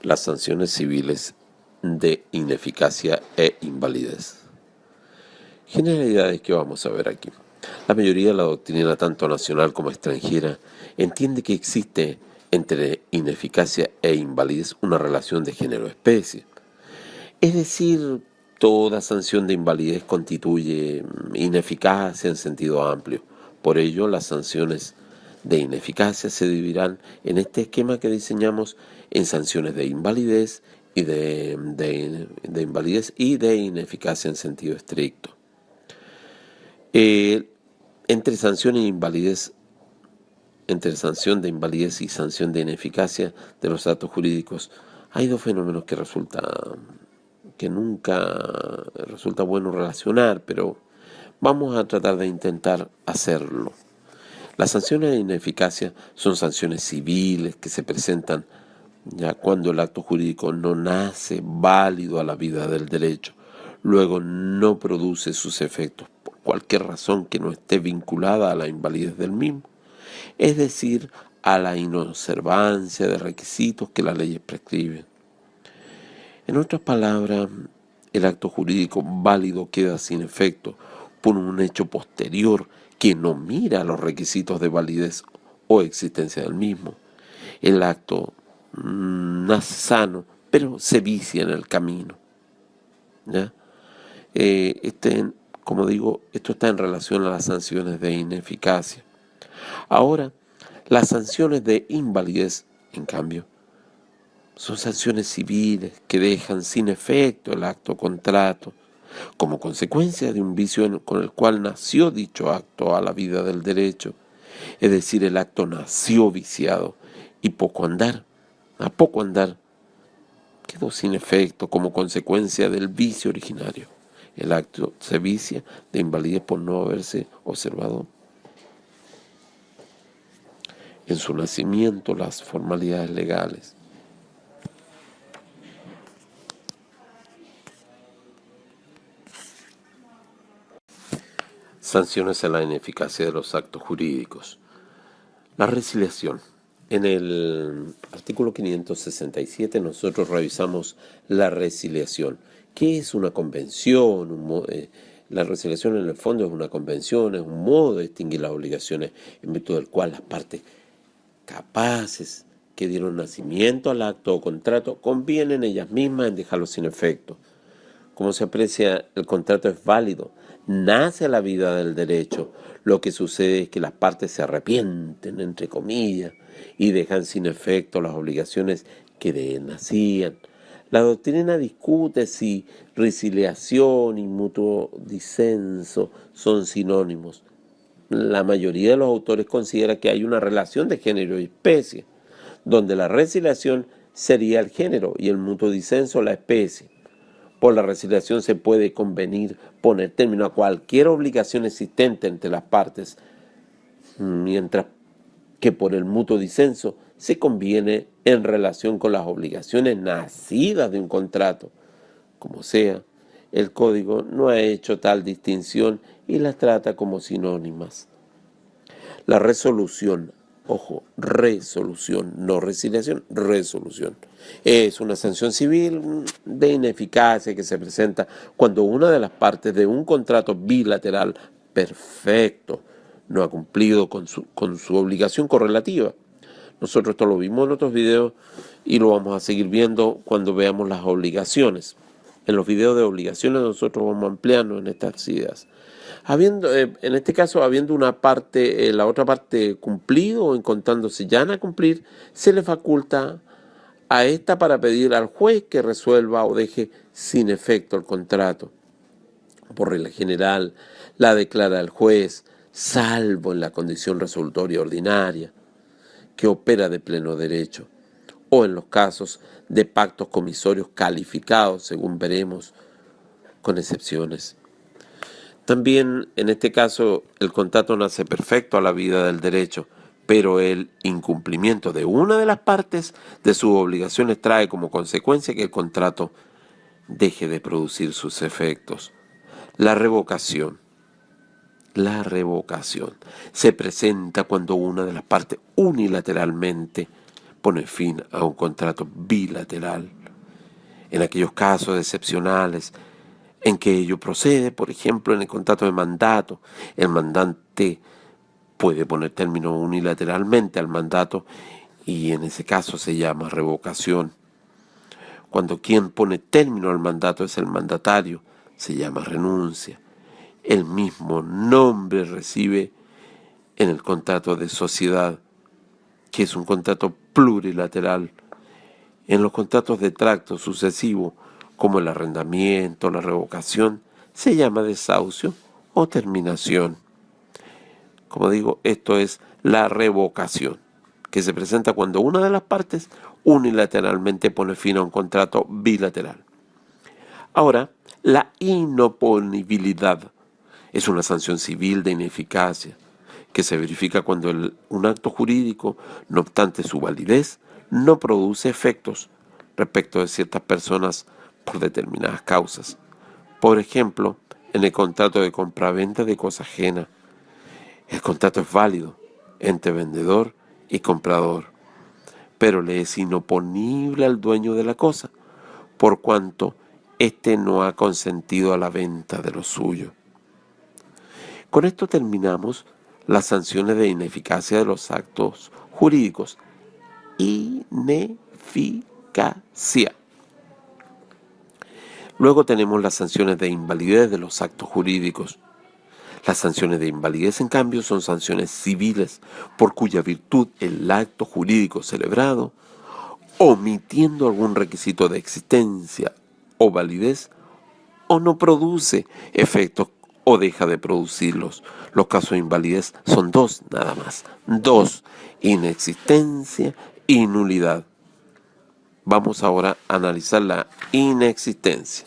Las sanciones civiles de ineficacia e invalidez. Generalidades que vamos a ver aquí. La mayoría de la doctrina, tanto nacional como extranjera, entiende que existe entre ineficacia e invalidez una relación de género-especie. Es decir, toda sanción de invalidez constituye ineficacia en sentido amplio. Por ello, las sanciones de ineficacia se dividirán en este esquema que diseñamos en sanciones de invalidez y de invalidez y de ineficacia en sentido estricto. Entre sanción e invalidez, entre sanción de invalidez y sanción de ineficacia de los actos jurídicos, hay dos fenómenos que nunca resulta bueno relacionar, pero vamos a tratar de intentar hacerlo. Las sanciones de ineficacia son sanciones civiles que se presentan ya cuando el acto jurídico no nace válido a la vida del derecho, luego no produce sus efectos por cualquier razón que no esté vinculada a la invalidez del mismo, es decir, a la inobservancia de requisitos que las leyes prescriben. En otras palabras, el acto jurídico válido queda sin efecto por un hecho posterior que no mira los requisitos de validez o existencia del mismo. El acto nace sano, pero se vicia en el camino. ¿Ya? Como digo, esto está en relación a las sanciones de ineficacia. Ahora, las sanciones de invalidez, en cambio, son sanciones civiles que dejan sin efecto el acto o contrato, como consecuencia de un vicio con el cual nació dicho acto a la vida del derecho. Es decir, el acto nació viciado y a poco andar, quedó sin efecto como consecuencia del vicio originario. El acto se vicia de invalidez por no haberse observado en su nacimiento las formalidades legales. Sanciones a la ineficacia de los actos jurídicos. La resiliación. En el artículo 567 nosotros revisamos la resiliación. ¿Qué es una convención? La resiliación en el fondo es una convención, es un modo de extinguir las obligaciones en virtud del cual las partes capaces que dieron nacimiento al acto o contrato convienen ellas mismas en dejarlo sin efecto. Como se aprecia, el contrato es válido, nace a la vida del derecho. Lo que sucede es que las partes se arrepienten, entre comillas, y dejan sin efecto las obligaciones que de él nacían. La doctrina discute si resiliación y mutuo disenso son sinónimos. La mayoría de los autores considera que hay una relación de género y especie, donde la resiliación sería el género y el mutuo disenso la especie. Por la resiliación se puede convenir poner término a cualquier obligación existente entre las partes, mientras que por el mutuo disenso se conviene en relación con las obligaciones nacidas de un contrato. Como sea, el Código no ha hecho tal distinción y las trata como sinónimas. La resolución, ojo, resolución, no resiliación, resolución. Es una sanción civil de ineficacia que se presenta cuando una de las partes de un contrato bilateral perfecto no ha cumplido con su obligación correlativa. Nosotros esto lo vimos en otros videos y lo vamos a seguir viendo cuando veamos las obligaciones. En los videos de obligaciones nosotros vamos ampliando en estas ideas. En este caso, habiendo una parte, la otra parte cumplido o encontrándose ya a cumplir, se le faculta a esta para pedir al juez que resuelva o deje sin efecto el contrato. Por regla general, la declara el juez, salvo en la condición resolutoria ordinaria, que opera de pleno derecho, o en los casos de pactos comisorios calificados, según veremos, con excepciones. También, en este caso, el contrato nace perfecto a la vida del derecho, pero el incumplimiento de una de las partes de sus obligaciones trae como consecuencia que el contrato deje de producir sus efectos. La revocación. La revocación se presenta cuando una de las partes unilateralmente pone fin a un contrato bilateral. En aquellos casos excepcionales en que ello procede, por ejemplo, en el contrato de mandato, el mandante puede poner término unilateralmente al mandato y en ese caso se llama revocación. Cuando quien pone término al mandato es el mandatario, se llama renuncia. El mismo nombre recibe en el contrato de sociedad, que es un contrato plurilateral. En los contratos de tracto sucesivo, como el arrendamiento, la revocación, se llama desahucio o terminación. Como digo, esto es la revocación, que se presenta cuando una de las partes unilateralmente pone fin a un contrato bilateral. Ahora, la inoponibilidad es una sanción civil de ineficacia que se verifica cuando un acto jurídico, no obstante su validez, no produce efectos respecto de ciertas personas por determinadas causas. Por ejemplo, en el contrato de compraventa de cosa ajena, el contrato es válido entre vendedor y comprador, pero le es inoponible al dueño de la cosa, por cuanto éste no ha consentido a la venta de lo suyo. Con esto terminamos las sanciones de ineficacia de los actos jurídicos. Ineficacia. Luego tenemos las sanciones de invalidez de los actos jurídicos. Las sanciones de invalidez, en cambio, son sanciones civiles, por cuya virtud el acto jurídico celebrado, omitiendo algún requisito de existencia o validez, o no produce efectos o deja de producirlos. Los casos de invalidez son dos nada más. Dos: inexistencia y nulidad. Vamos ahora a analizar la inexistencia.